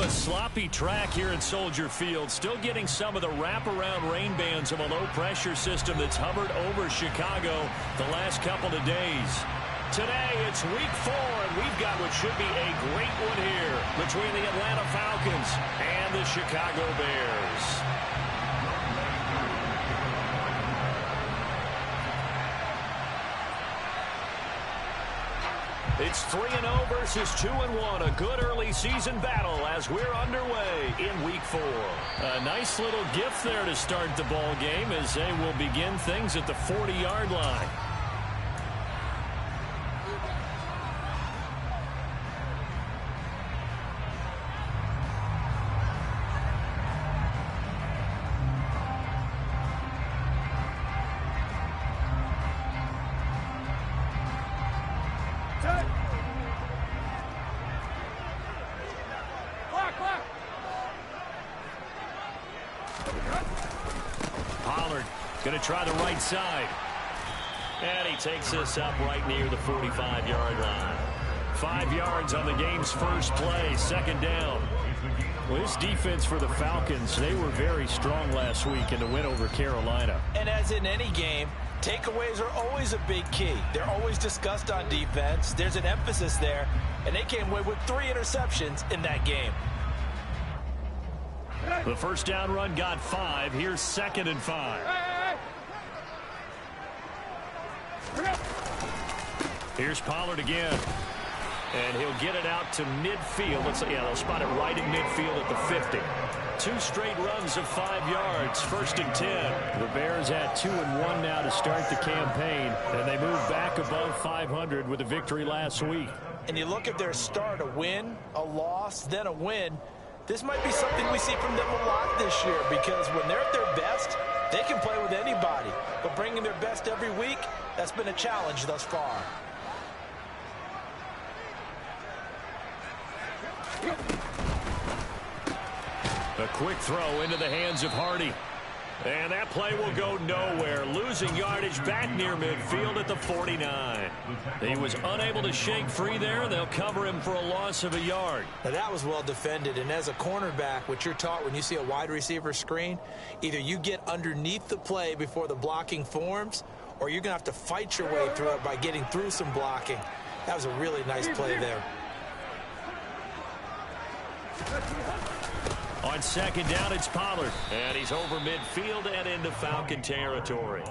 A sloppy track here at Soldier Field. Still getting some of the wraparound rain bands of a low-pressure system that's hovered over Chicago the last couple of days. Today, it's week 4, and we've got what should be a great one here between the Atlanta Falcons and the Chicago Bears. It's 3-0 versus 2-1. A good early season battle as we're underway in week 4. A nice little gift there to start the ball game as they will begin things at the 40-yard line. Going to try the right side. And he takes this up right near the 45-yard line. 5 yards on the game's first play, second down. Well, this defense for the Falcons, they were very strong last week in the win over Carolina. And as in any game, takeaways are always a big key. They're always discussed on defense. There's an emphasis there, and they came away with 3 interceptions in that game. The first down run got 5. Here's 2nd and 5. Here's Pollard again. And he'll get it out to midfield. They'll spot it right in midfield at the 50. 2 straight runs of 5 yards. 1st and 10. The Bears at 2-1 now to start the campaign. And they move back above 500 with a victory last week. And you look at their start, a win, a loss, then a win. This might be something we see from them a lot this year because when they're at their best, they can play with anybody. But bringing their best every week, that's been a challenge thus far. A quick throw into the hands of Hardy. And that play will go nowhere. Losing yardage back near midfield at the 49. He was unable to shake free there. They'll cover him for a loss of a yard. Now that was well defended. And as a cornerback, what you're taught when you see a wide receiver screen, either you get underneath the play before the blocking forms, or you're going to have to fight your way through it by getting through some blocking. That was a really nice play there. On 2nd down, it's Pollard. And he's over midfield and into Falcon territory.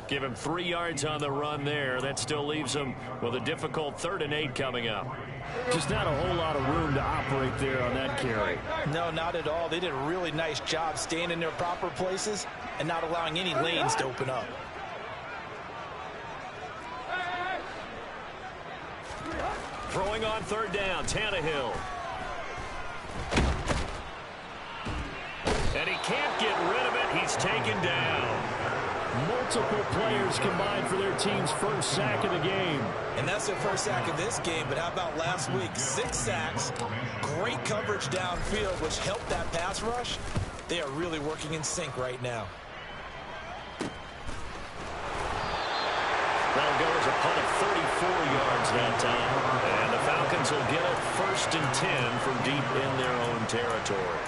Give him 3 yards on the run there. That still leaves him with a difficult 3rd and 8 coming up. Just not a whole lot of room to operate there on that carry. No, not at all. They did a really nice job staying in their proper places and not allowing any lanes to open up. Throwing on 3rd down, Tannehill. And he can't get rid of it. He's taken down. Multiple players combined for their team's first sack of the game. And that's their first sack of this game. But how about last week? 6 sacks, great coverage downfield, which helped that pass rush. They are really working in sync right now. That'll go as a punt of 34 yards that time. And the Falcons will get it 1st and 10 from deep in their own territory.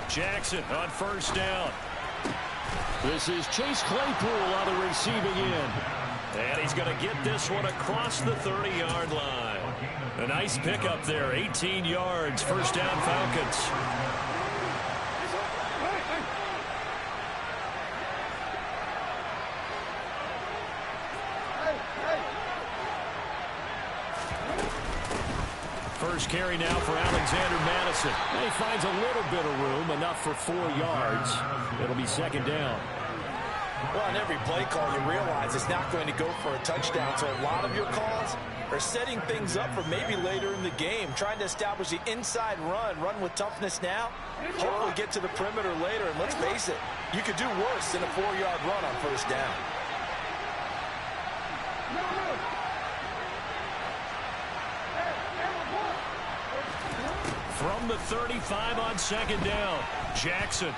Jackson on 1st down. This is Chase Claypool on the receiving end. And he's going to get this one across the 30-yard line. A nice pickup there, 18 yards, 1st down Falcons. First carry now for Alexander Madison. He finds a little bit of room, enough for 4 yards. It'll be 2nd down. Well, on every play call, you realize it's not going to go for a touchdown. So a lot of your calls are setting things up for maybe later in the game, trying to establish the inside run with toughness now, hopefully get to the perimeter later, and let's face it, you could do worse than a 4-yard run on first down. From the 35 on second down, Jackson.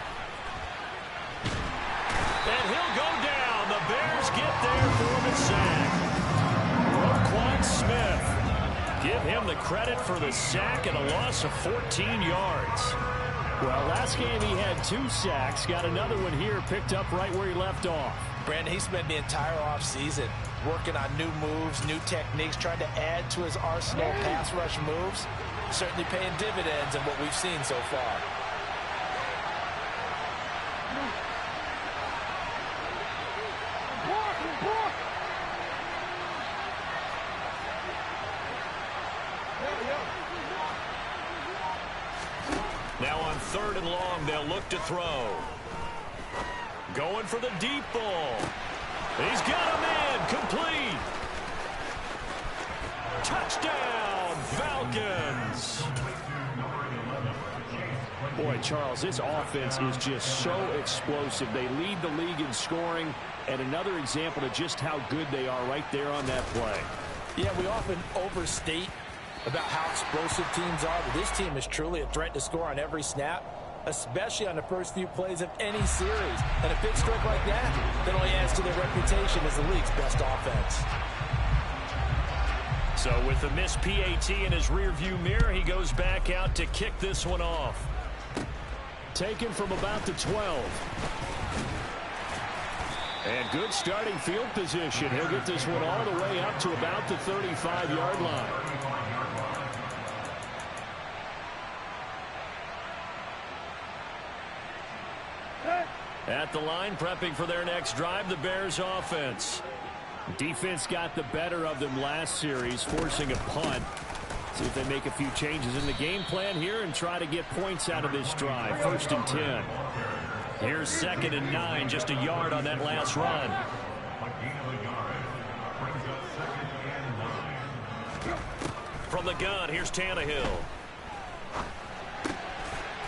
And he'll go down. The Bears get there for the sack. Roquan Smith. Give him the credit for the sack and a loss of 14 yards. Well, last game he had 2 sacks. Got another one here, picked up right where he left off. Brandon, he spent the entire offseason working on new moves, new techniques, trying to add to his arsenal of pass rush moves. Certainly paying dividends in what we've seen so far. Now on 3rd and long, they'll look to throw. Going for the deep ball. He's got a man complete. Touchdown, Falcons. Boy, Charles, this offense is just so explosive. They lead the league in scoring, and another example of just how good they are right there on that play. Yeah, we often overstate about how explosive teams are, but this team is truly a threat to score on every snap, especially on the first few plays of any series. And a big stroke like that only adds to their reputation as the league's best offense. So with the missed PAT in his rearview mirror, he goes back out to kick this one off. Taken from about the 12. And good starting field position. He'll get this one all the way up to about the 35-yard line. At the line, prepping for their next drive, the Bears offense. Defense got the better of them last series, forcing a punt. See if they make a few changes in the game plan here and try to get points out of this drive. 1st and 10. Here's 2nd and 9, just a yard on that last run. From the gun, here's Tannehill.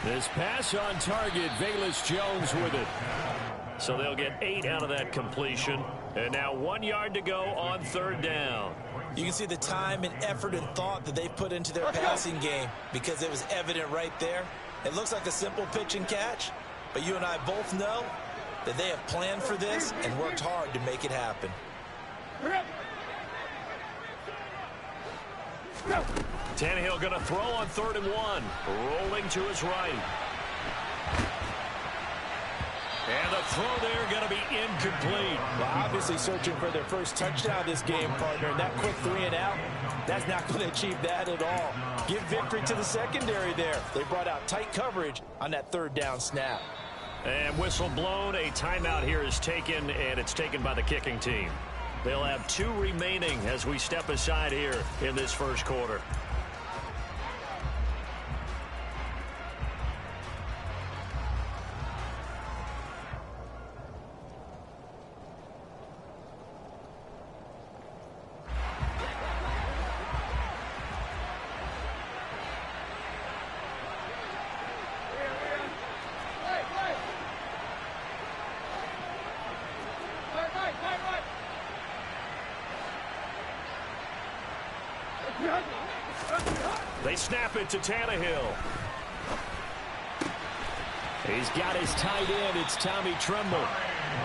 This pass on target, Velus Jones with it. So they'll get 8 out of that completion. And now 1 yard to go on 3rd down. You can see the time and effort and thought that they put into their passing game because it was evident right there. It looks like a simple pitch and catch, but you and I both know that they have planned for this and worked hard to make it happen. Tannehill going to throw on 3rd and 1. Rolling to his right. And the throw there going to be incomplete. Well, obviously searching for their first touchdown this game, partner. And that quick 3 and out, that's not going to achieve that at all. Give victory to the secondary there. They brought out tight coverage on that 3rd down snap. And whistle blown. A timeout here is taken, and it's taken by the kicking team. They'll have 2 remaining as we step aside here in this first quarter. They snap it to Tannehill. He's got his tight end. It's Tommy Tremble.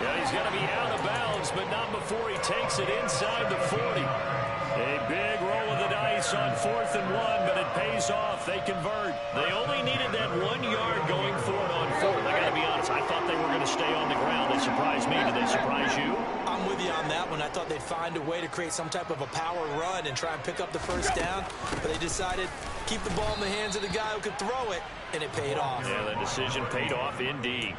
Yeah, he's going to be out of bounds, but not before he takes it inside the 40. A big roll of the dice on 4th and 1, but it pays off. They convert. They only needed that 1 yard going for it on 4th. I got to be honest, I thought they were going to stay on the ground. They surprised me. Did they surprise you? I'm with you on that one. I thought they'd find a way to create some type of a power run and try and pick up the first down, but they decided keep the ball in the hands of the guy who could throw it, and it paid off. Yeah, the decision paid off indeed.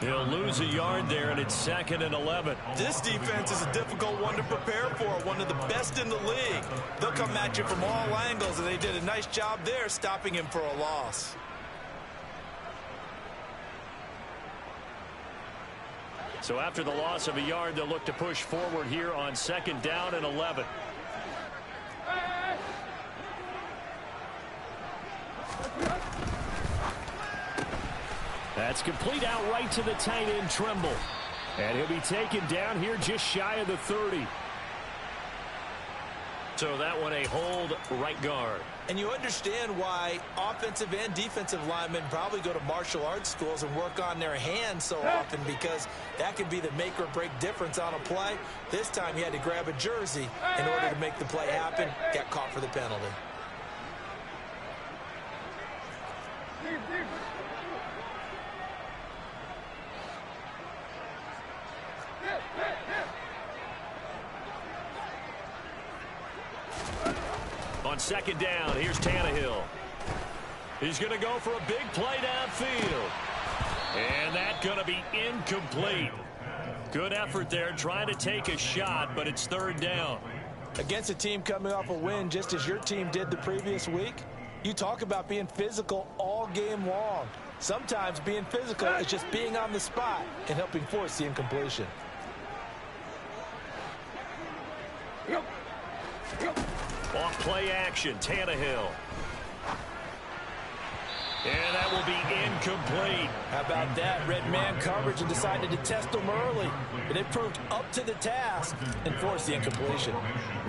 They'll lose a yard there, and it's 2nd and 11. This defense is a difficult one to prepare for, one of the best in the league. They'll come at you from all angles, and they did a nice job there stopping him for a loss. So after the loss of a yard, they'll look to push forward here on 2nd down and 11. That's complete out right to the tight end, Trimble. And he'll be taken down here just shy of the 30. So that one a hold right guard. And you understand why offensive and defensive linemen probably go to martial arts schools and work on their hands so often, because that can be the make or break difference on a play. This time he had to grab a jersey in order to make the play happen. Got caught for the penalty. On second down, here's Tannehill. He's going to go for a big play downfield. And that's going to be incomplete. Good effort there, trying to take a shot, but it's third down. Against a team coming off a win just as your team did the previous week, you talk about being physical all game long. Sometimes being physical is just being on the spot and helping force the incompletion. Off play action, Tannehill. And that will be incomplete. How about that? Red man coverage and decided to test them early. But it proved up to the task and forced the incompletion.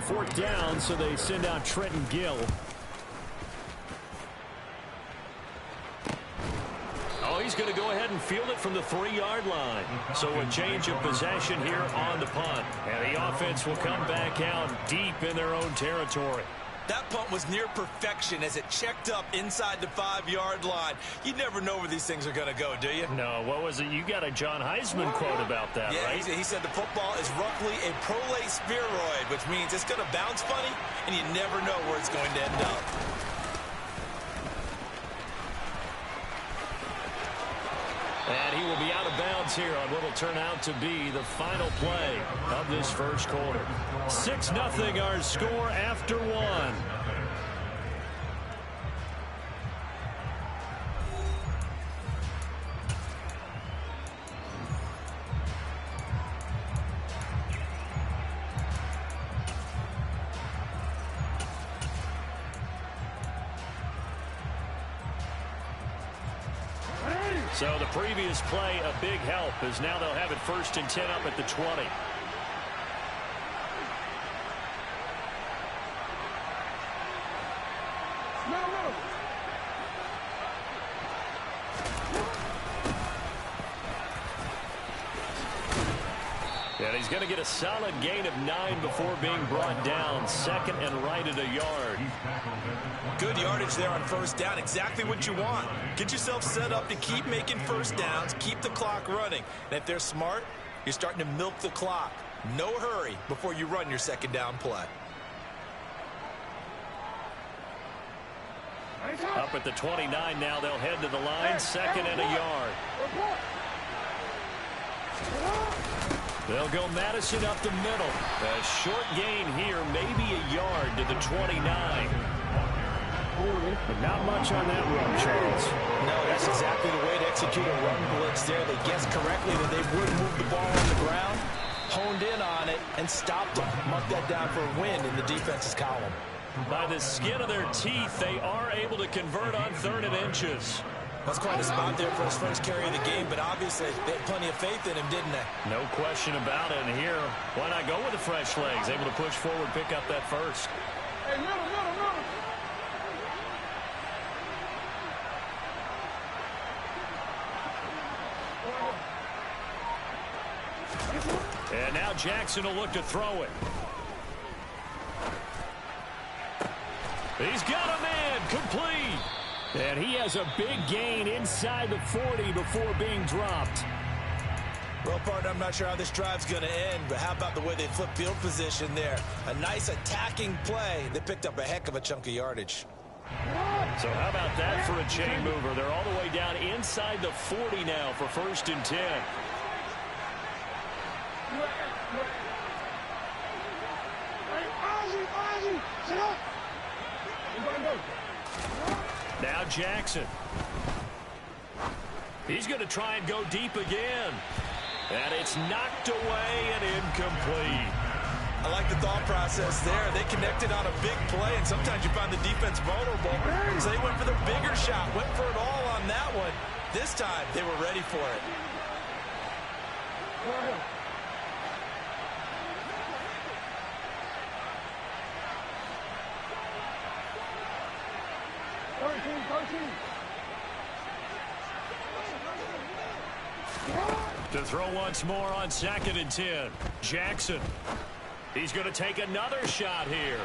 Fourth down, so they send out Trenton Gill. Oh, he's going to go ahead and field it from the 3-yard line. So a change of possession here on the punt. And the offense will come back out deep in their own territory. That punt was near perfection as it checked up inside the 5-yard line. You never know where these things are going to go, do you? No, what was it? You got a John Heisman quote about that, yeah, right? He said the football is roughly a prolate spheroid, which means it's going to bounce funny, and you never know where it's going to end up. And he will be out of bounds here on what will turn out to be the final play of this first quarter. 6-0 our score after one. So the previous play, a big help, as now they'll have it 1st and 10 up at the 20. And he's going to get a solid gain of 9 before being brought down. 2nd and right at a yard. Good yardage there on 1st down. Exactly what you want. Get yourself set up to keep making 1st downs, keep the clock running. And if they're smart, you're starting to milk the clock. No hurry before you run your 2nd down play. Up at the 29 now, they'll head to the line. 2nd and a yard. They'll go Madison up the middle. A short gain here, maybe a yard to the 29. But not much on that run, Charles. No, that's exactly the way to execute a run blitz there. They guessed correctly that they would move the ball on the ground, honed in on it, and stopped them. Mark that down for a win in the defense's column. By the skin of their teeth, they are able to convert on 3rd and inches. That's quite a spot there for his first carry of the game, but obviously they had plenty of faith in him, didn't they? No question about it. And here, why not go with the fresh legs? Able to push forward, pick up that first. Hey, middle. And now Jackson will look to throw it. He's got a man, complete. And he has a big gain inside the 40 before being dropped. Well, partner, I'm not sure how this drive's going to end, but how about the way they flip field position there? A nice attacking play that picked up a heck of a chunk of yardage. So how about that for a chain mover? They're all the way down inside the 40 now for 1st and 10. Now Jackson. He's going to try and go deep again. And it's knocked away and incomplete. I like the thought process there. They connected on a big play, and sometimes you find the defense vulnerable. So they went for the bigger shot, went for it all on that one, This time, they were ready for it. To throw once more on 2nd and 10. Jackson. He's going to take another shot here.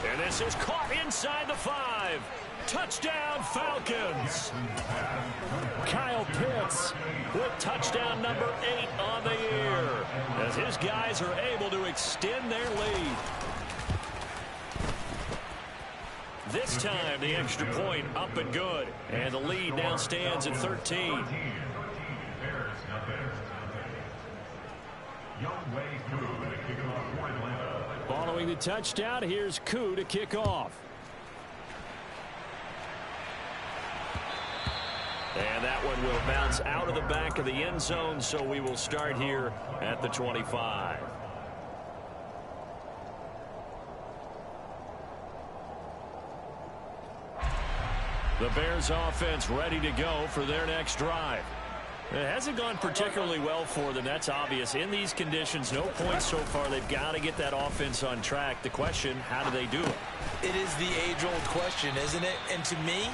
And this is caught inside the 5. Touchdown, Falcons. Kyle Pitts with touchdown number 8 on the year, as his guys are able to extend their lead. This time, the extra point up and good. And the lead now stands at 13. Following the touchdown, here's Koo to kick off. And that one will bounce out of the back of the end zone, so we will start here at the 25. The Bears offense ready to go for their next drive. It hasn't gone particularly well for them. That's obvious. In these conditions, no points so far. They've got to get that offense on track. The question, how do they do it? It is the age-old question, isn't it? And to me,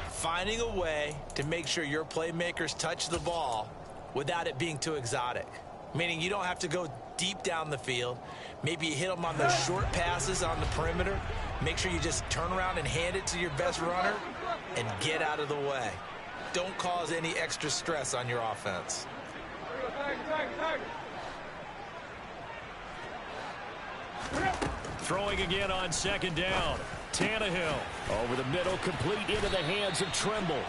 finding a way to make sure your playmakers touch the ball without it being too exotic. Meaning you don't have to go deep down the field. Maybe you hit them on those short passes on the perimeter. Make sure you just turn around and hand it to your best runner and get out of the way. Don't cause any extra stress on your offense. Throwing again on 2nd down. Tannehill over the middle, complete into the hands of Trimble.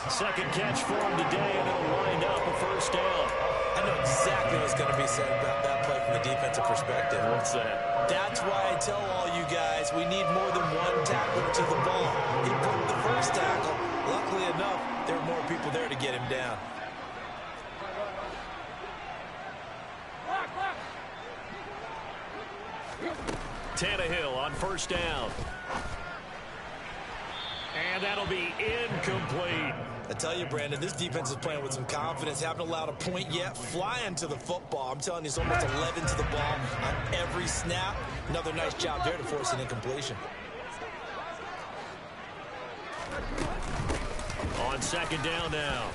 Second catch for him today, and it'll wind up a first down. I know exactly what's going to be said about that play from the defensive perspective. What's that? That's why I tell all you guys we need more than one tackler to the ball. He broke the first tackle. Luckily enough, there were more people there to get him down. Tannehill on first down. And that'll be incomplete. I tell you, Brandon, this defense is playing with some confidence. Haven't allowed a point yet. Flying to the football. I'm telling you, it's almost 11 to the ball on every snap. Another nice job there to force an incompletion. On 2nd down now,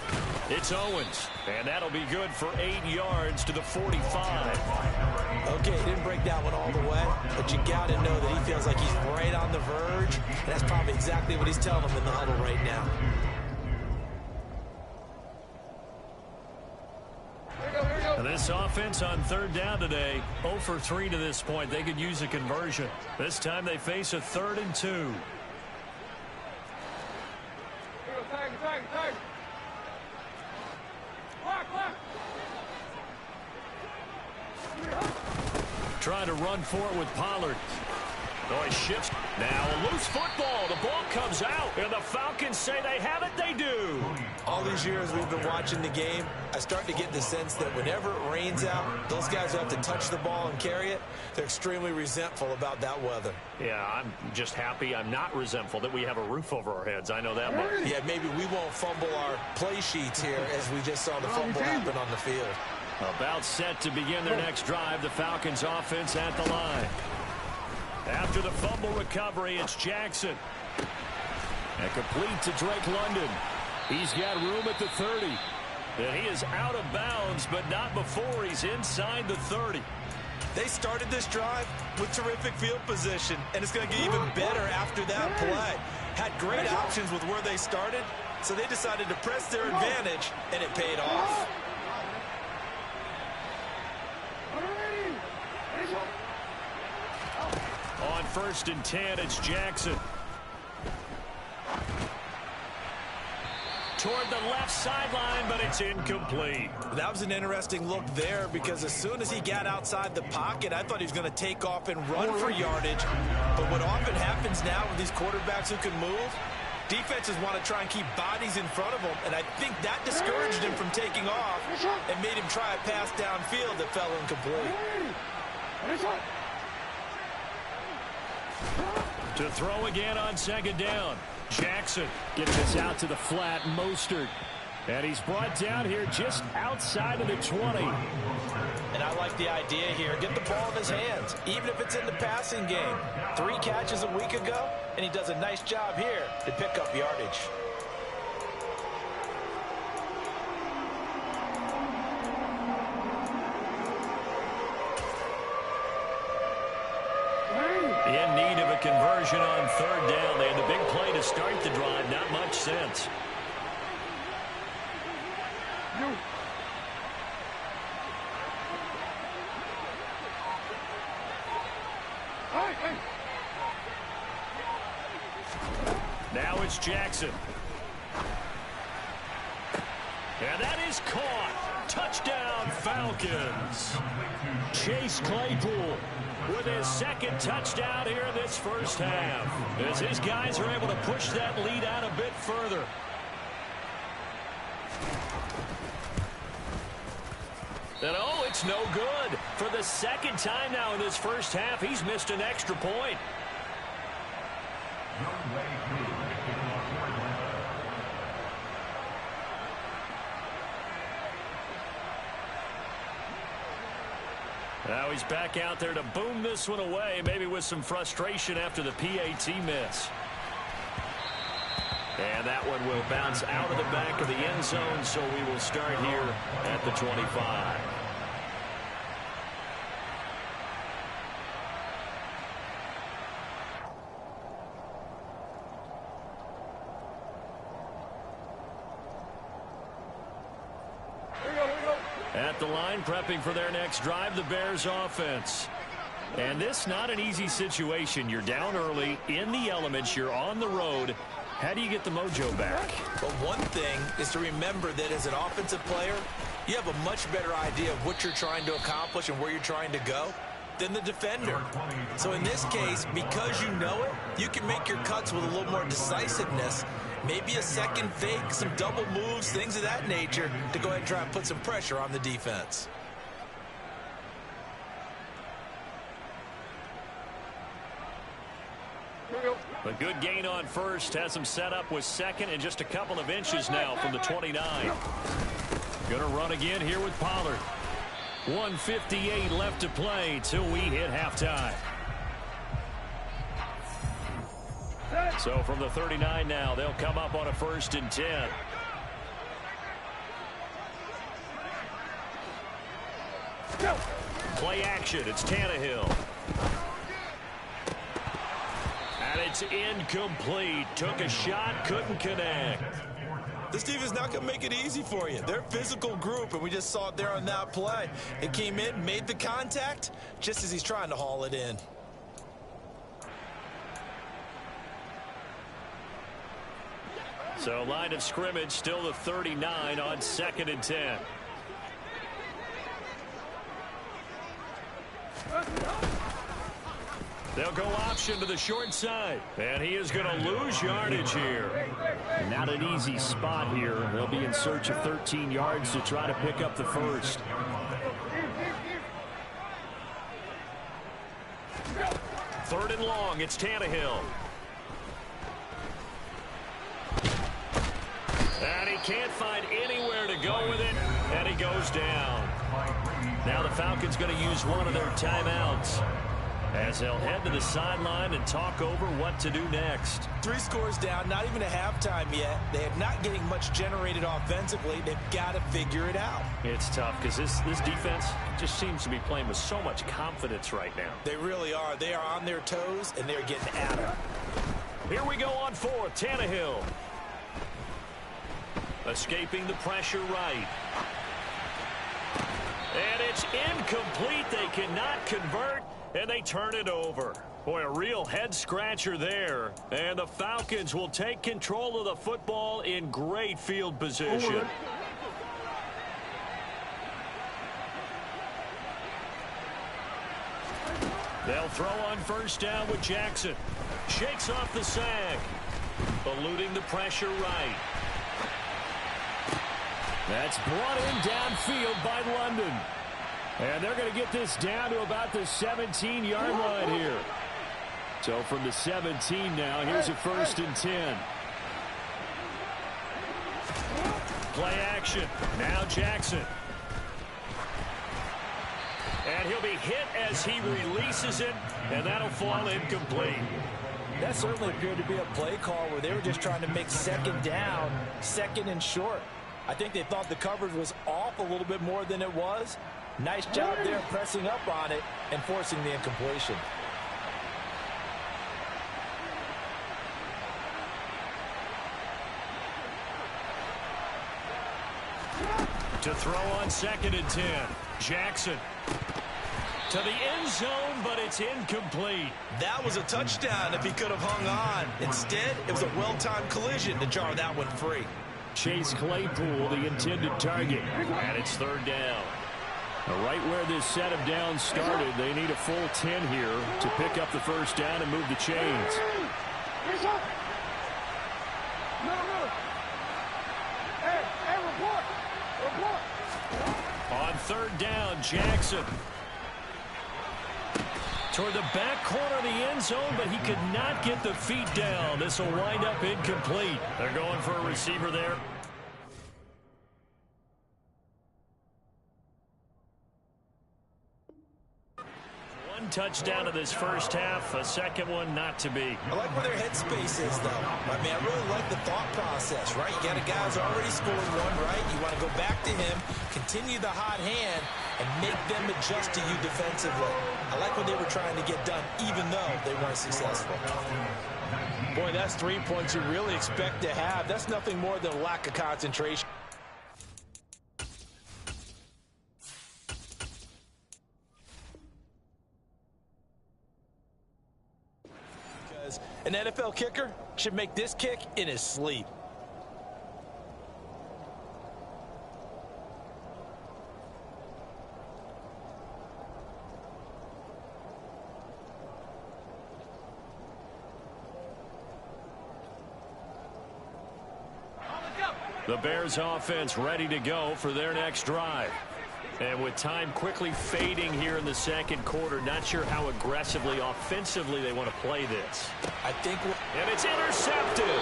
it's Owens. And that'll be good for 8 yards to the 45. Okay, he didn't break that one all the way, but you got to know that he feels like he's right on the verge, and that's probably exactly what he's telling them in the huddle right now. This offense on 3rd down today, 0 for 3 to this point. They could use a conversion. This time they face a 3rd and 2. Trying to run for it with Pollard. Oh, he shifts. Now a loose football. The ball comes out. And the Falcons say they have it. They do. All these years we've been watching the game, I start to get the sense that whenever it rains out, those guys who have to touch the ball and carry it, they're extremely resentful about that weather. Yeah, I'm just happy I'm not resentful that we have a roof over our heads. I know that much. Yeah, maybe we won't fumble our play sheets here as we just saw the fumble happen on the field. About set to begin their next drive, the Falcons offense at the line. After the fumble recovery, it's Jackson. And complete to Drake London. He's got room at the 30. And he is out of bounds, but not before he's inside the 30. They started this drive with terrific field position, and it's going to get even better after that play. Had great options with where they started, so they decided to press their advantage, and it paid off. On 1st and 10, it's Jackson. Toward the left sideline, but it's incomplete. That was an interesting look there because as soon as he got outside the pocket, I thought he was going to take off and run for yardage. But what often happens now with these quarterbacks who can move, defenses want to try and keep bodies in front of them, and I think that discouraged him from taking off and made him try a pass downfield that fell incomplete. To throw again on 2nd down. Jackson gets this out to the flat. Mostert And he's brought down here just outside of the 20. And I like the idea here. Get the ball in his hands, even if it's in the passing game. 3 catches a week ago, and he does a nice job here to pick up yardage. In need of a conversion on 3rd down. They had the big play to start the drive. Not much sense. Now it's Jackson. And that is caught. Touchdown, Falcons. Chase Claypool with his 2nd touchdown here in this first half, as his guys are able to push that lead out a bit further. And oh, it's no good. For the 2nd time now in this first half, he's missed an extra point. Now he's back out there to boom this one away, maybe with some frustration after the PAT miss. And that one will bounce out of the back of the end zone, so we will start here at the 25. At the line, prepping for their next drive, the Bears offense. And this not an easy situation. You're down early, in the elements, you're on the road. How do you get the mojo back? But one thing is to remember that as an offensive player, you have a much better idea of what you're trying to accomplish and where you're trying to go than the defender. So in this case, because you know it, you can make your cuts with a little more decisiveness. Maybe a second fake, some double moves, things of that nature to go ahead and try and put some pressure on the defense. A good gain on first, has him set up with 2nd and just a couple of inches now from the 29. Gonna run again here with Pollard. 1:58 left to play till we hit halftime. So from the 39 now, they'll come up on a 1st and 10. Play action, it's Tannehill. And it's incomplete. Took a shot, couldn't connect. This defense not going to make it easy for you. They're a physical group, and we just saw it there on that play. It came in, made the contact, just as he's trying to haul it in. So line of scrimmage, still the 39 on 2nd and 10. They'll go option to the short side. And he is going to lose yardage here. Not an easy spot here. They'll be in search of 13 yards to try to pick up the 1st. Third and long, it's Tannehill. And he can't find anywhere to go with it, and he goes down. Now the Falcons going to use one of their timeouts, as they'll head to the sideline and talk over what to do next. 3 scores down, not even a halftime yet. They are not getting much generated offensively. They've got to figure it out. It's tough because this defense just seems to be playing with so much confidence right now. They really are. They are on their toes, and they're getting at it. Here we go on 4th, Tannehill. Escaping the pressure right. And it's incomplete. They cannot convert, and they turn it over. Boy, a real head-scratcher there. And the Falcons will take control of the football in great field position. They'll throw on 1st down with Jackson. Shakes off the sack. Eluding the pressure right. That's brought in downfield by London. And they're going to get this down to about the 17-yard line here. So from the 17 now, here's a 1st and 10. Play action. Now Jackson. And he'll be hit as he releases it, and that'll fall incomplete. That certainly appeared to be a play call where they were just trying to make second down, second and short. I think they thought the coverage was off a little bit more than it was. Nice job there pressing up on it and forcing the incompletion. To throw on 2nd and 10. Jackson. To the end zone, but it's incomplete. That was a touchdown if he could have hung on. Instead, it was a well-timed collision to jar that one free. Chase Claypool, the intended target. And it's 3rd down. Right where this set of downs started, they need a full 10 here to pick up the 1st down and move the chains. On 3rd down, Jackson. Toward the back corner of the end zone, but he could not get the feet down. This will wind up incomplete. They're going for a receiver there. One touchdown of this first half, a second one not to be. I like where their headspace is, though. I mean, I really like the thought process, right? You got a guy who's already scored one, right? You want to go back to him, continue the hot hand, and make them adjust to you defensively. I like what they were trying to get done, even though they weren't successful. Boy, that's 3 points you really expect to have. That's nothing more than a lack of concentration. Because an NFL kicker should make this kick in his sleep. The Bears offense ready to go for their next drive. And with time quickly fading here in the second quarter, not sure how aggressively, offensively they want to play this. And it's intercepted.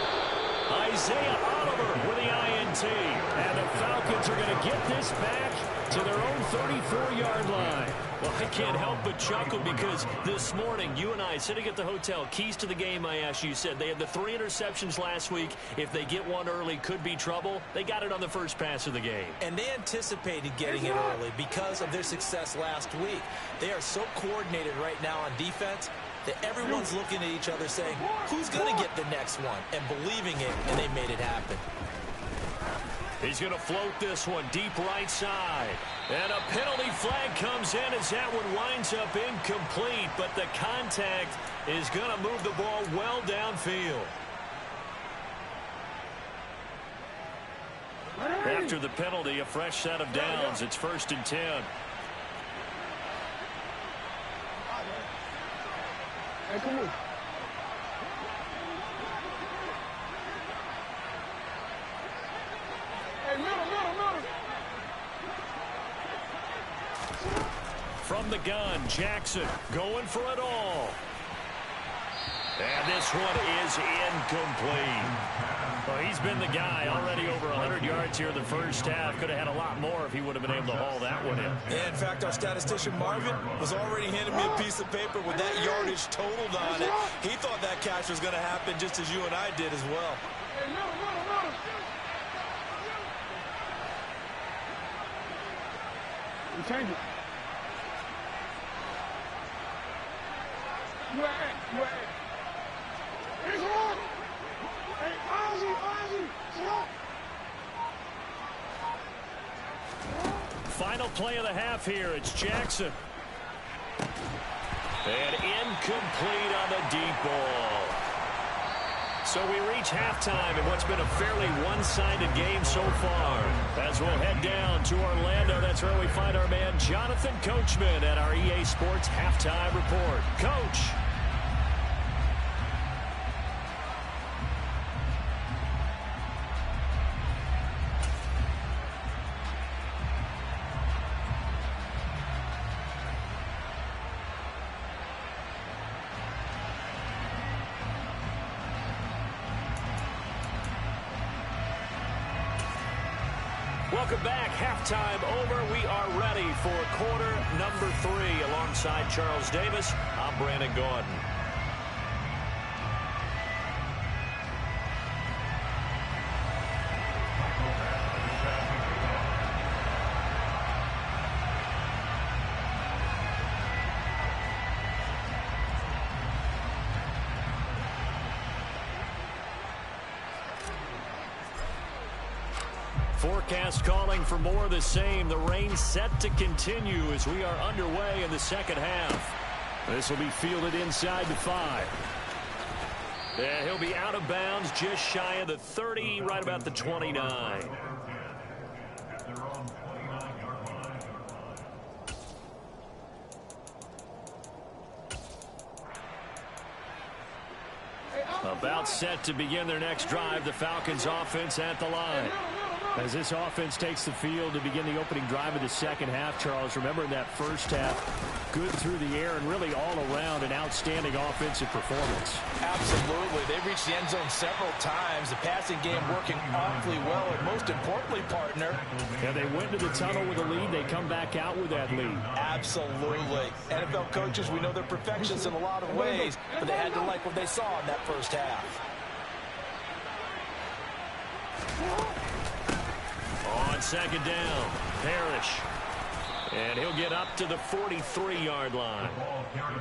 Isaiah Oliver with the INT. And the Falcons are going to get this back to their own 34-yard line. Well, I can't help but chuckle because this morning, you and I, sitting at the hotel, keys to the game, I asked you, said they had the 3 interceptions last week. If they get one early, could be trouble. They got it on the first pass of the game. And they anticipated getting it early because of their success last week. They are so coordinated right now on defense that everyone's looking at each other saying, who's going to get the next one? And believing it, and they made it happen. He's going to float this one deep right side. And a penalty flag comes in as that one winds up incomplete. But the contact is going to move the ball well downfield. After the penalty, a fresh set of downs. It's 1st and 10. Hey, come on. Hey, middle. From the gun, Jackson going for it all. And this one is incomplete. Well, he's been the guy already over 100 yards here in the first half. Could have had a lot more if he would have been able to haul that one in. Yeah, in fact, our statistician Marvin was already handing me a piece of paper with that yardage totaled on it. He thought that catch was going to happen just as you and I did as well. Hey, middle. You change it. You at? It's on. Hey, Ozzy. Sit up. Final play of the half here. It's Jackson. And incomplete on the deep ball. So we reach halftime in what's been a fairly one-sided game so far. As we'll head down to Orlando, that's where we find our man Jonathan Coachman at our EA Sports Halftime Report. Coach. Welcome back. Halftime over. We are ready for quarter number 3. Alongside Charles Davis, I'm Brandon Gaudin. Forecast calling for more of the same. The rain set to continue as we are underway in the second half. This will be fielded inside the 5. And he'll be out of bounds just shy of the 30, right about the 29. About set to begin their next drive. The Falcons offense at the line. As this offense takes the field to begin the opening drive of the second half, Charles, remember in that first half, good through the air and really all around an outstanding offensive performance. Absolutely. They reached the end zone several times. The passing game working awfully well, and most importantly, partner. Yeah, they went to the tunnel with a lead. They come back out with that lead. Absolutely. NFL coaches, we know they're perfectionists in a lot of ways, but they had to like what they saw in that first half. On second down, Parrish. And he'll get up to the 43-yard line.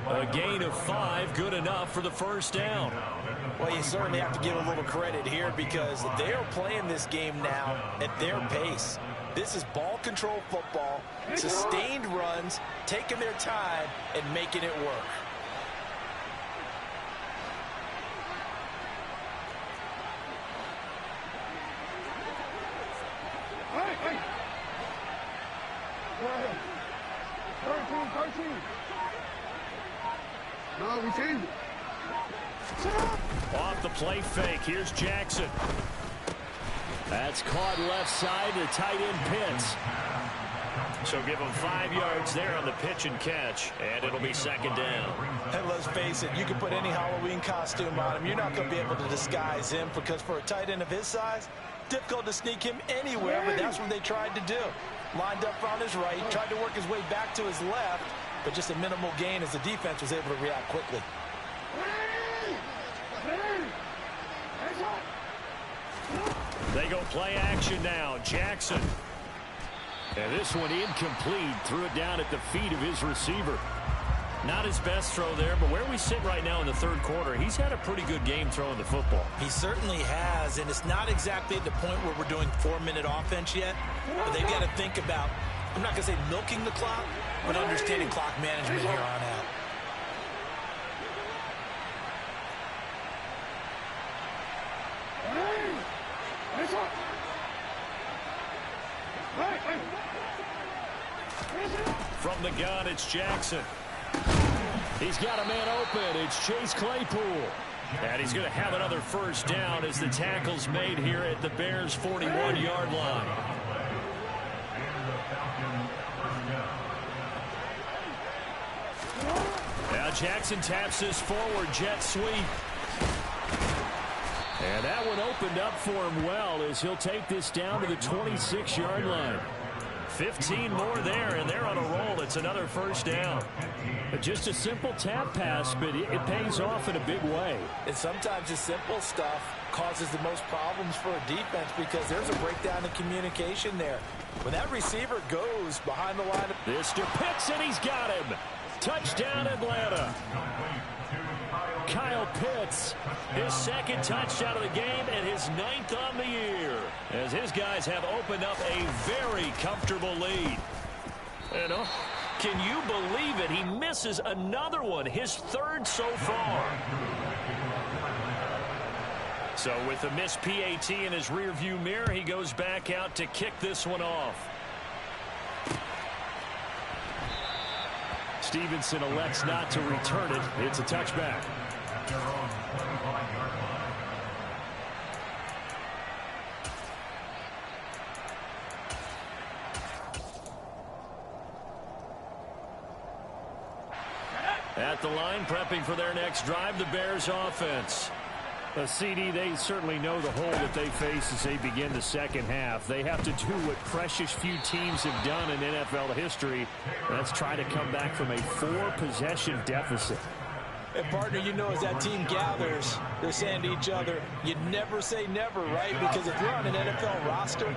A gain of 5, good enough for the first down. Well, you certainly have to give a little credit here because they're playing this game now at their pace. This is ball control football, sustained runs, taking their time, and making it work. Hey! 13. No, we changed it. Off the play fake, here's Jackson. That's caught left side to tight end Pitts. So give him 5 yards there on the pitch and catch, and it'll be second down. And let's face it, you can put any Halloween costume on him. You're not going to be able to disguise him because for a tight end of his size, difficult to sneak him anywhere, but that's what they tried to do. Lined up on his right, tried to work his way back to his left, but just a minimal gain as the defense was able to react quickly. They go play action now. Jackson. And this one incomplete. Threw it down at the feet of his receiver. Not his best throw there, but where we sit right now in the third quarter, he's had a pretty good game throwing the football. He certainly has, and it's not exactly at the point where we're doing 4-minute offense yet, but they've got to think about, I'm not going to say milking the clock, but understanding clock management here on out. From the gun, it's Jackson. He's got a man open. It's Chase Claypool. And he's going to have another first down as the tackle's made here at the Bears' 41-yard line. Now Jackson taps this forward jet sweep. And that one opened up for him well as he'll take this down to the 26-yard line. 15 more there, and they're on a roll. It's another first down. Just a simple tap pass, but it pays off in a big way. And sometimes the simple stuff causes the most problems for a defense because there's a breakdown in communication there. When that receiver goes behind the line of... Mr. Pitts, and he's got him. Touchdown, Atlanta. Kyle Pitts, his second touchdown of the game and his 9th on the year, as his guys have opened up a very comfortable lead. And can you believe it? He misses another one, his 3rd so far. So with a missed PAT in his rearview mirror, he goes back out to kick this one off. Stevenson elects not to return it. It's a touchback. At the line, prepping for their next drive, the Bears offense. CD, they certainly know the hole that they face as they begin the second half. They have to do what precious few teams have done in NFL history. That's try to come back from a 4-possession deficit. And, partner, you know, as that team gathers, they're saying to each other, you never say never, right? Because if you're on an NFL roster,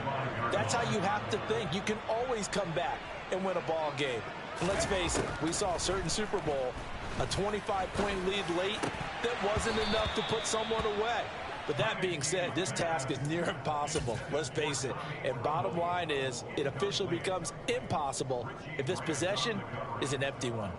that's how you have to think. You can always come back and win a ball game. And let's face it, we saw a certain Super Bowl, a 25-point lead late that wasn't enough to put someone away. But that being said, this task is near impossible. Let's face it. And bottom line is, it officially becomes impossible if this possession is an empty one.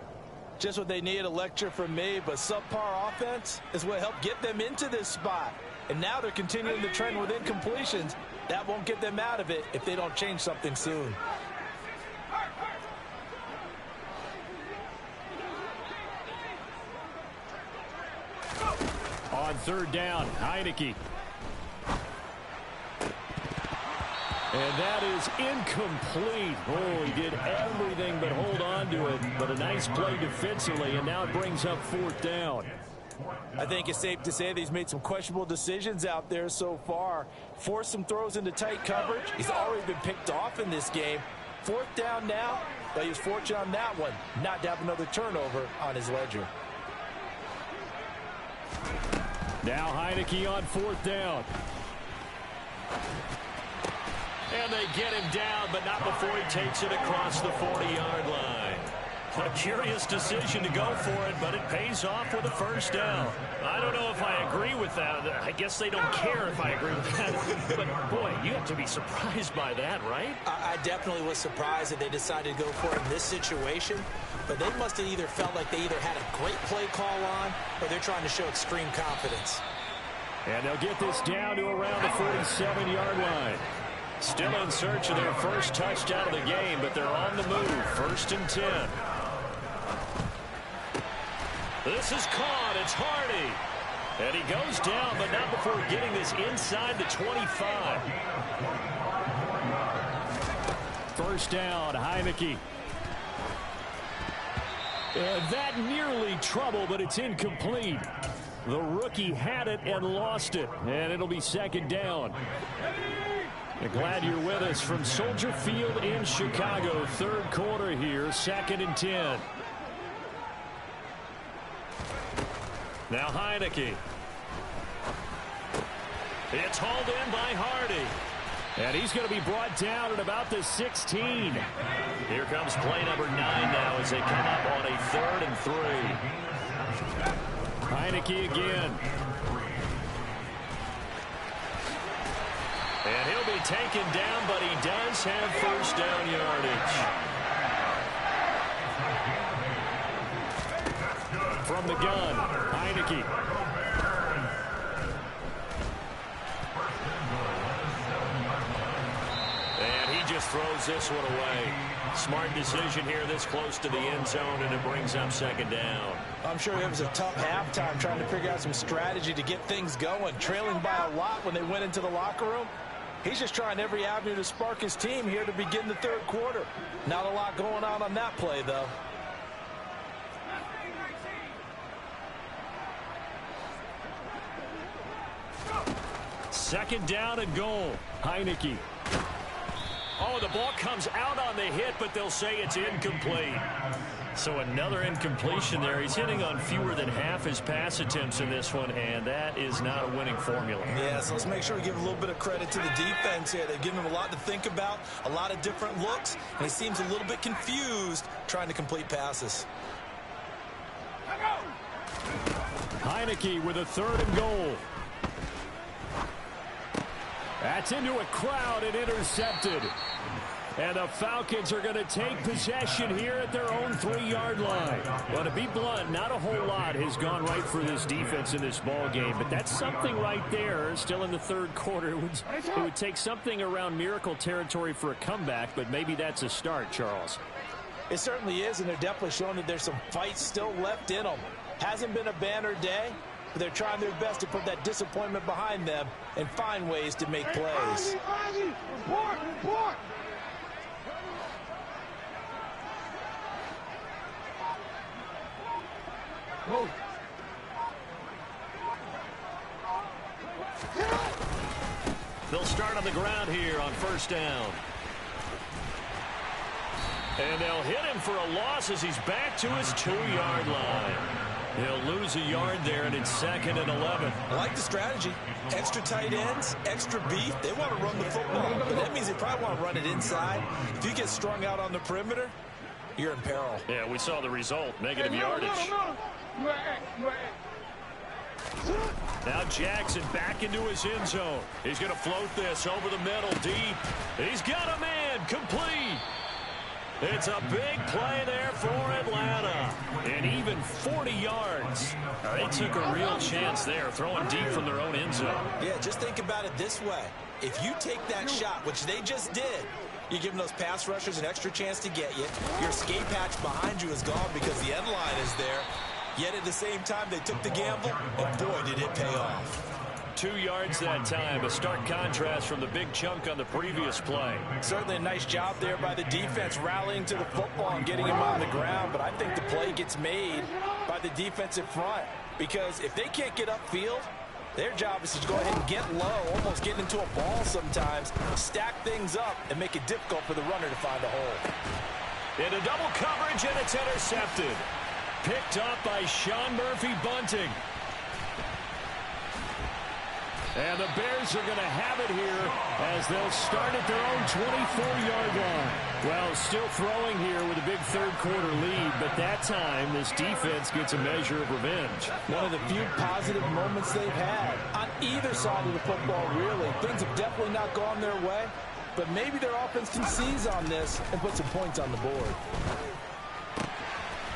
Just what they need, a lecture from me, but subpar offense is what helped get them into this spot. And now they're continuing the trend with incompletions. That won't get them out of it if they don't change something soon. On third down, Heineke. And that is incomplete. Oh, he did everything but hold on to it. But a nice play defensively, and now it brings up fourth down. I think it's safe to say that he's made some questionable decisions out there so far. Forced some throws into tight coverage. He's already been picked off in this game. Fourth down now, but he was fortunate on that one not to have another turnover on his ledger. Now Heineke on fourth down. And they get him down, but not before he takes it across the 40-yard line. A curious decision to go for it, but it pays off with a first down. I don't know if I agree with that. I guess they don't care if I agree with that. But, boy, you have to be surprised by that, right? I definitely was surprised that they decided to go for it in this situation. But they must have either felt like they either had a great play call on or they're trying to show extreme confidence. And they'll get this down to around the 47-yard line. Still in search of their first touchdown of the game, but they're on the move. First and 10. This is caught. It's Hardy. And he goes down, but not before getting this inside the 25. First down, Heineke. And that nearly trouble, but it's incomplete. The rookie had it and lost it, and it'll be second down. And glad you're with us from Soldier Field in Chicago. Third quarter here, second and 10. Now Heineke. It's hauled in by Hardy. And he's going to be brought down at about the 16. Here comes play number 9 now as they come up on a 3rd and 3. Heineke again. And he'll be taken down, but he does have first down yardage. From the gun, Heineke. And he just throws this one away. Smart decision here this close to the end zone, and it brings up second down. I'm sure it was a tough halftime trying to figure out some strategy to get things going. Trailing by a lot when they went into the locker room. He's just trying every avenue to spark his team here to begin the third quarter. Not a lot going on that play, though. Second down and goal. Heineke. Oh, the ball comes out on the hit, but they'll say it's incomplete. So another incompletion there. He's hitting on fewer than half his pass attempts in this one, and that is not a winning formula. Yeah, so let's make sure we give a little bit of credit to the defense here. They've given him a lot to think about, a lot of different looks, and he seems a little bit confused trying to complete passes. Heineke with a 3rd and goal. That's into a crowd and intercepted. And the Falcons are going to take possession here at their own 3-yard line. Well, to be blunt, not a whole lot has gone right for this defense in this ball game, but that's something right there. Still in the third quarter, it would take something around miracle territory for a comeback, but maybe that's a start, Charles. It certainly is, and they're definitely showing that there's some fight still left in them. Hasn't been a banner day, but they're trying their best to put that disappointment behind them and find ways to make plays. Report, report. They'll start on the ground here on first down. And they'll hit him for a loss as he's back to his 2-yard line. He'll lose a yard there, and it's 2nd and 11. I like the strategy. Extra tight ends, extra beef. They want to run the football, but that means they probably want to run it inside. If you get strung out on the perimeter, you're in peril. Yeah, we saw the result. Negative yardage. Now Jackson back into his end zone. He's going to float this over the middle deep. He's got a man complete. It's a big play there for Atlanta. And even 40 yards. They took a real chance there, throwing deep from their own end zone. Yeah, just think about it this way. If you take that shot, which they just did, you're giving those pass rushers an extra chance to get you. Your escape hatch behind you is gone because the end line is there. Yet at the same time, they took the gamble, and boy, did it pay off. 2 yards that time, a stark contrast from the big chunk on the previous play. Certainly a nice job there by the defense rallying to the football and getting him on the ground, but I think the play gets made by the defensive front because if they can't get upfield, their job is to go ahead and get low, almost get into a ball sometimes, stack things up, and make it difficult for the runner to find a hole. Into double coverage, and it's intercepted. Picked up by Sean Murphy-Bunting. And the Bears are going to have it here as they'll start at their own 24-yard line. Well, still throwing here with a big third-quarter lead, but that time this defense gets a measure of revenge. One of the few positive moments they've had on either side of the football, really. Things have definitely not gone their way, but maybe their offense can seize on this and put some points on the board.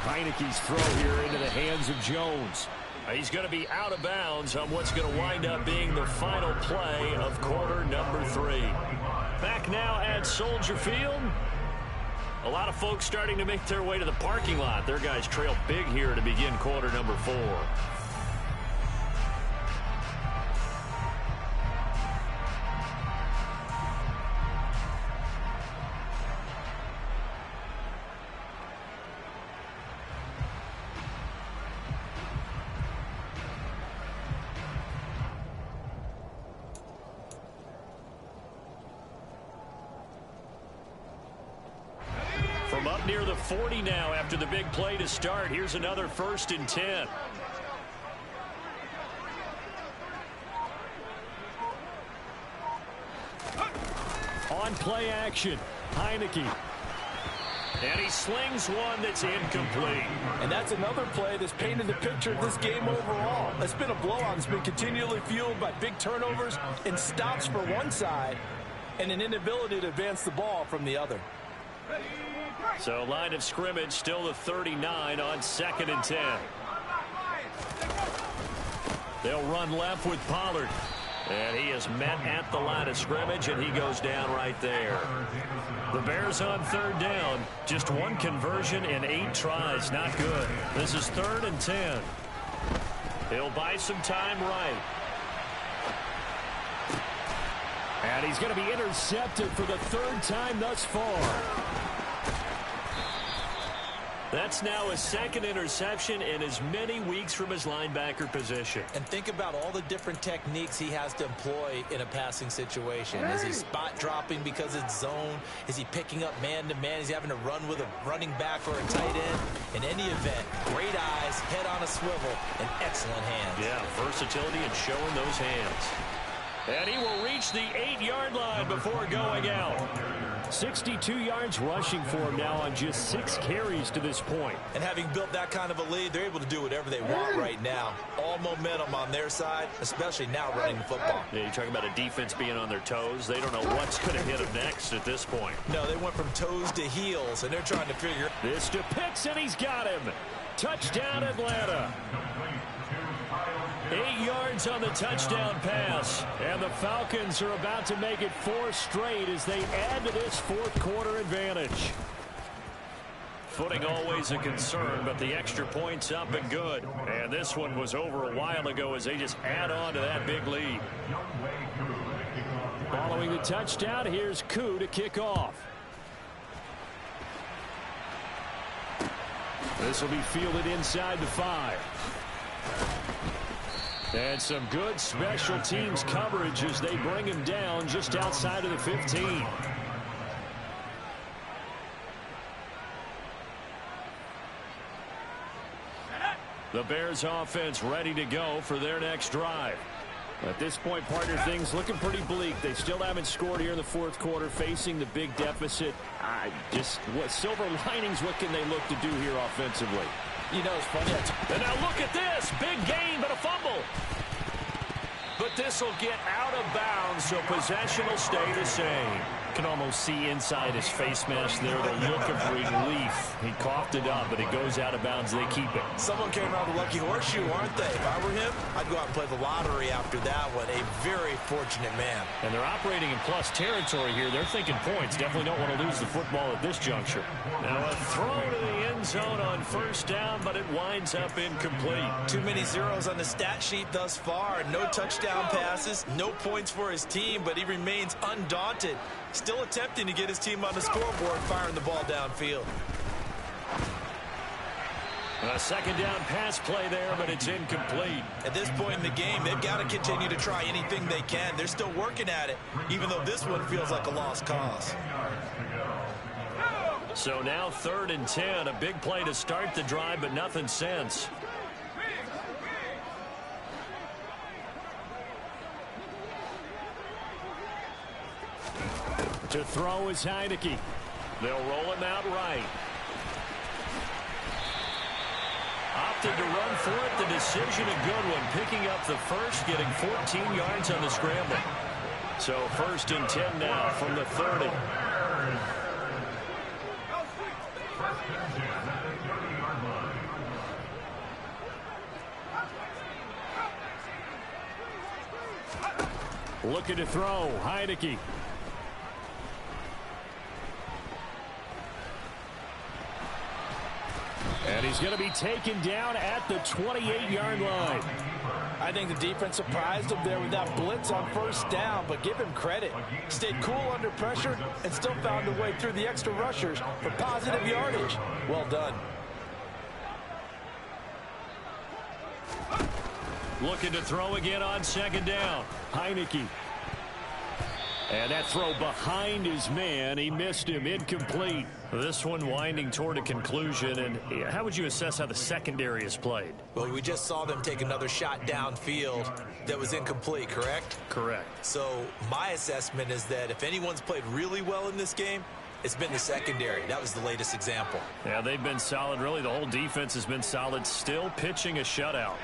Heineke's throw here into the hands of Jones. He's going to be out of bounds on what's going to wind up being the final play of quarter number 3. Back now at Soldier Field. A lot of folks starting to make their way to the parking lot. Their guys trail big here to begin quarter number 4. From up near the 40 now after the big play to start. Here's another 1st and 10. On play action, Heineke. And he slings one that's incomplete. And that's another play that's painted the picture of this game overall. It's been a blowout. It's been continually fueled by big turnovers and stops for one side and an inability to advance the ball from the other. So line of scrimmage still the 39 on 2nd and 10. They'll run left with Pollard. And he is met at the line of scrimmage, and he goes down right there. The Bears on 3rd down. Just one conversion in 8 tries. Not good. This is 3rd and 10. He'll buy some time right. And he's going to be intercepted for the 3rd time thus far. That's now his 2nd interception in as many weeks from his linebacker position. And think about all the different techniques he has to employ in a passing situation. Is he spot dropping because it's zone? Is he picking up man-to-man? Is he having to run with a running back or a tight end? In any event, great eyes, head on a swivel, and excellent hands. Yeah, versatility and showing those hands. And he will reach the 8-yard line before going out. 62 yards rushing for him now on just 6 carries to this point. And having built that kind of a lead, they're able to do whatever they want right now. All momentum on their side, especially now running the football. Yeah, you're talking about a defense being on their toes. They don't know what's going to hit them next at this point. No, they went from toes to heels, and they're trying to figure. This to Pitts, and he's got him. Touchdown, Atlanta. 8 yards on the touchdown pass. And the Falcons are about to make it 4 straight as they add to this 4th quarter advantage. Footing always a concern, but the extra point's up and good. And this one was over a while ago as they just add on to that big lead. Following the touchdown, here's Koo to kick off. This will be fielded inside the 5. And some good special teams coverage as they bring him down just outside of the 15. The Bears offense ready to go for their next drive. At this point, partner, things looking pretty bleak. They still haven't scored here in the fourth quarter, facing the big deficit. What silver linings, what can they look to do here offensively? You know, it's funny. And now look at this. Big gain, but a fumble. But this will get out of bounds, so possession will stay the same. Can almost see inside his face mask there the look of relief. He coughed it up, but it goes out of bounds. They keep it. Someone came around the lucky horseshoe, aren't they? If I were him, I'd go out and play the lottery after that one. A very fortunate man. And they're operating in plus territory here. They're thinking points. Definitely don't want to lose the football at this juncture. Now a throw to the end zone on first down, but it winds up incomplete. Too many zeros on the stat sheet thus far. No touchdown passes, no points for his team, but he remains undaunted. Still attempting to get his team on the scoreboard, firing the ball downfield. A second down pass play there, but it's incomplete. At this point in the game, they've got to continue to try anything they can. They're still working at it, even though this one feels like a lost cause. So now 3rd and 10, a big play to start the drive, but nothing since. To throw is Heineke. They'll roll him out right. Opted to run for it. The decision a good one. Picking up the first, getting 14 yards on the scramble. So 1st and 10 now from the 30. Looking to throw, Heineke. And he's going to be taken down at the 28-yard line. I think the defense surprised him there with that blitz on first down, but give him credit. Stayed cool under pressure and still found a way through the extra rushers for positive yardage. Well done. Looking to throw again on 2nd down. Heineke. And that throw behind his man. He missed him. Incomplete. This one winding toward a conclusion. And how would you assess how the secondary is played? Well, we just saw them take another shot downfield that was incomplete, correct? Correct. So my assessment is that if anyone's played really well in this game, it's been the secondary. That was the latest example. Yeah, they've been solid. Really, the whole defense has been solid. Still pitching a shutout.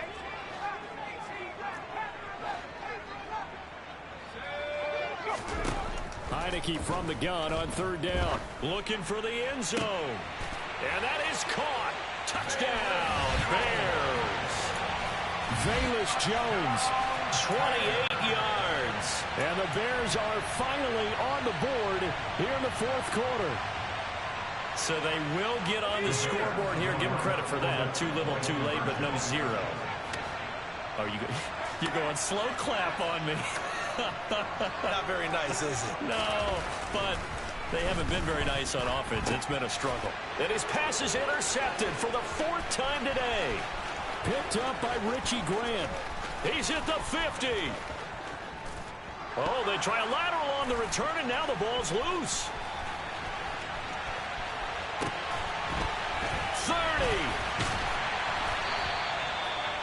Heineke from the gun on 3rd down. Looking for the end zone. And that is caught. Touchdown, Bears. Velus Jones. 28 yards. And the Bears are finally on the board here in the 4th quarter. So they will get on the scoreboard here. Give them credit for that. Too little, too late, but no zero. Oh, you're going slow clap on me. Not very nice, is it? No, but they haven't been very nice on offense. It's been a struggle. And his pass is intercepted for the 4th time today. Picked up by Richie Grant. He's at the 50. Oh, they try a lateral on the return, and now the ball's loose. 30.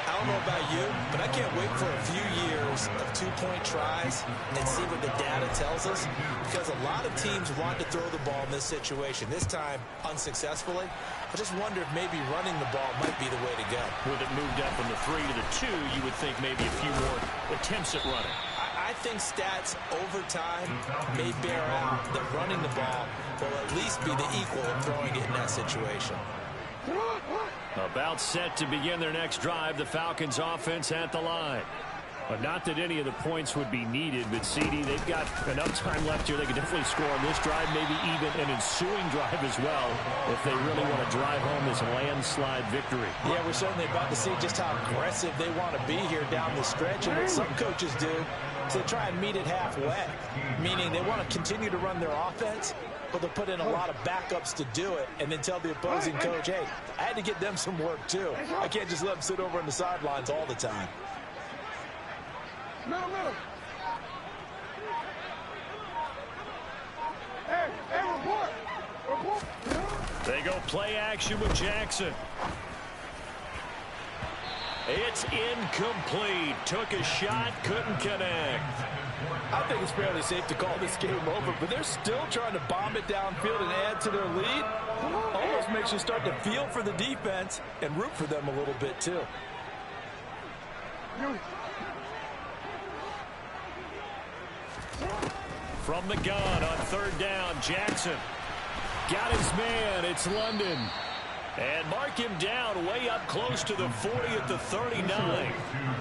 I don't know about you, but I can't wait for a few years of 2-point tries and see what the data tells us, because a lot of teams want to throw the ball in this situation. This time, unsuccessfully. I just wonder if maybe running the ball might be the way to go. With it moved up from the 3 to the 2, you would think maybe a few more attempts at running. I think stats over time may bear out that running the ball will at least be the equal of throwing it in that situation. About set to begin their next drive, the Falcons offense at the line. But not that any of the points would be needed, but CD, they've got enough time left here. They could definitely score on this drive, maybe even an ensuing drive as well, if they really want to drive home this landslide victory. Yeah, we're certainly about to see just how aggressive they want to be here down the stretch. And what some coaches do is they try and meet it halfway, meaning they want to continue to run their offense, but they'll put in a lot of backups to do it and then tell the opposing coach, hey, I had to get them some work too. I can't just let them sit over on the sidelines all the time. Middle. Hey, report. They go play action with Jackson. It's incomplete. Took a shot, couldn't connect. I think it's fairly safe to call this game over, but they're still trying to bomb it downfield and add to their lead. Almost makes you start to feel for the defense and root for them a little bit, too. From the gun on third down, Jackson. Got his man. It's London. And mark him down way up close to the 40 at the 39.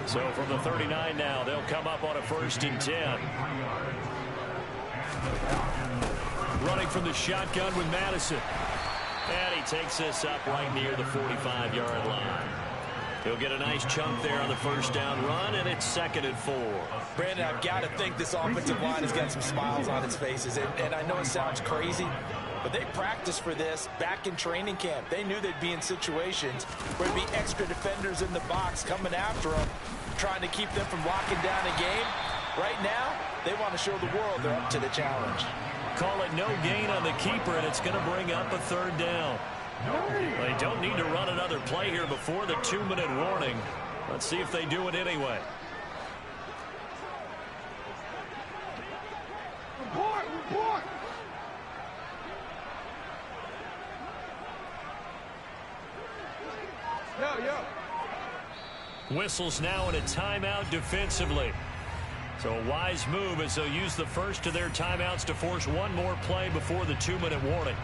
So from the 39 now, they'll come up on a 1st and 10. Running from the shotgun with Madison. And he takes this up right near the 45-yard line. He'll get a nice chunk there on the 1st down run, and it's 2nd and 4. Brandon, I've got to think this offensive line has got some smiles on its faces. And I know it sounds crazy, but they practiced for this back in training camp. They knew they'd be in situations where there'd be extra defenders in the box coming after them, trying to keep them from locking down a game. Right now, they want to show the world they're up to the challenge. Call it no gain on the keeper, and it's going to bring up a 3rd down. They don't need to run another play here before the 2-minute warning. Let's see if they do it anyway. Report. Yo. Whistles now in a timeout defensively. So a wise move as they'll use the first of their timeouts to force one more play before the 2-minute warning.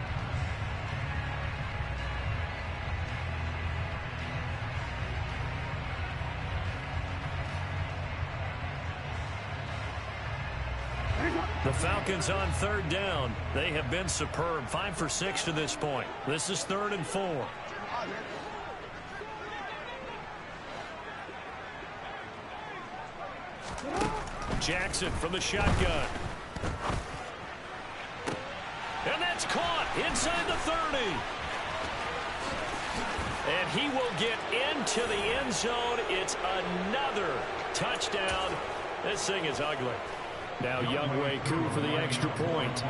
The Falcons on 3rd down. They have been superb. 5 for 6 to this point. This is 3rd and 4. Jackson from the shotgun. And that's caught inside the 30. And he will get into the end zone. It's another touchdown. This thing is ugly. Now Younghoe Koo for the extra point.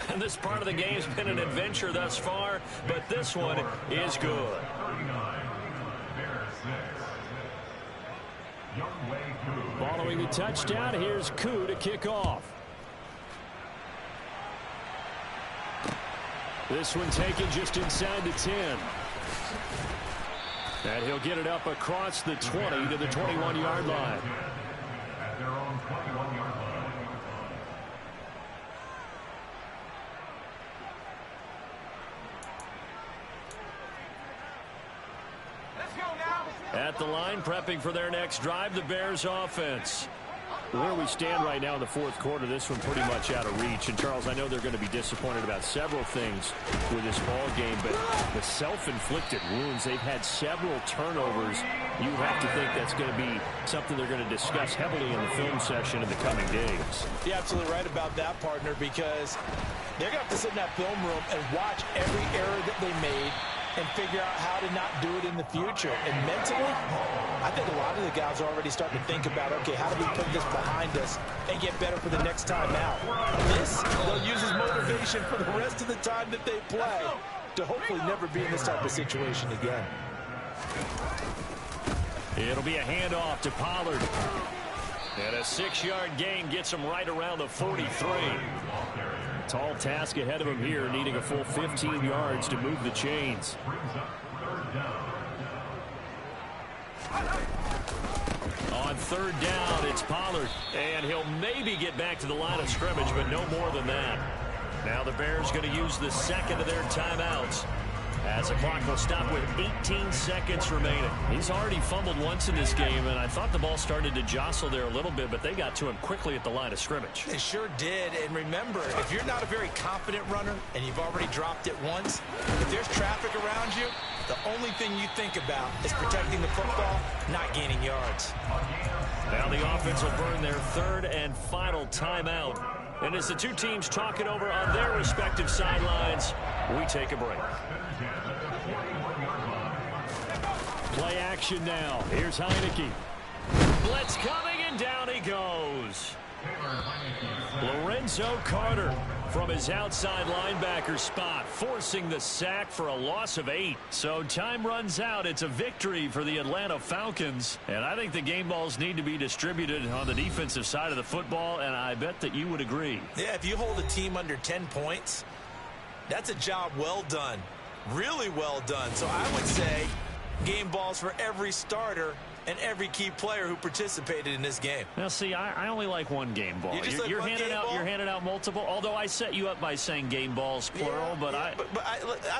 And this part of the game's been an adventure thus far, but this one is good. Following the touchdown, here's Koo to kick off. This one taken just inside the 10. And he'll get it up across the 20 to the 21-yard line. At their own 21-yard line. Let's go now. At the line, prepping for their next drive, the Bears offense. Where we stand right now in the 4th quarter, this one pretty much out of reach. And, Charles, I know they're going to be disappointed about several things with this ball game, but the self-inflicted wounds, they've had several turnovers. You have to think that's going to be something they're going to discuss heavily in the film session in the coming days. You're absolutely right about that, partner, because they're going to have to sit in that film room and watch every error that they made and figure out how to not do it in the future. And mentally, I think a lot of the guys are already starting to think about, okay, how do we put this behind us and get better for the next time out? This, they'll use as motivation for the rest of the time that they play to hopefully never be in this type of situation again. It'll be a handoff to Pollard. And a 6-yard gain gets him right around the 43. Tall task ahead of him here, needing a full 15 yards to move the chains. On 3rd down, it's Pollard. And he'll maybe get back to the line of scrimmage, but no more than that. Now the Bears going to use the 2nd of their timeouts, as the clock will stop with 18 seconds remaining. He's already fumbled once in this game, and I thought the ball started to jostle there a little bit, but they got to him quickly at the line of scrimmage. They sure did. And remember, if you're not a very confident runner and you've already dropped it once, if there's traffic around you, the only thing you think about is protecting the football, not gaining yards. Now the offense will burn their 3rd and final timeout. And as the two teams talk it over on their respective sidelines, we take a break. Play action now. Here's Heineke. Blitz coming, and down he goes. Lorenzo Carter from his outside linebacker spot, forcing the sack for a loss of 8. So time runs out. It's a victory for the Atlanta Falcons. And I think the game balls need to be distributed on the defensive side of the football, and I bet that you would agree. Yeah, if you hold a team under 10 points, that's a job well done. Really well done. So I would say game balls for every starter and every key player who participated in this game. Now, see, I only like one game ball. You're handing out multiple. Although I set you up by saying game balls plural, but I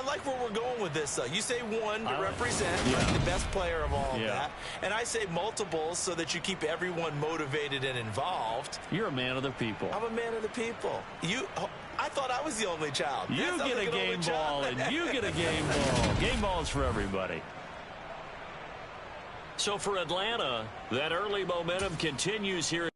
like where we're going with this. Though you say one to represent like the best player of all of that, and I say multiples so that you keep everyone motivated and involved. You're a man of the people. I'm a man of the people. I thought I was the only child. You get a game ball, and you get a game ball. Game balls for everybody. So for Atlanta, that early momentum continues here.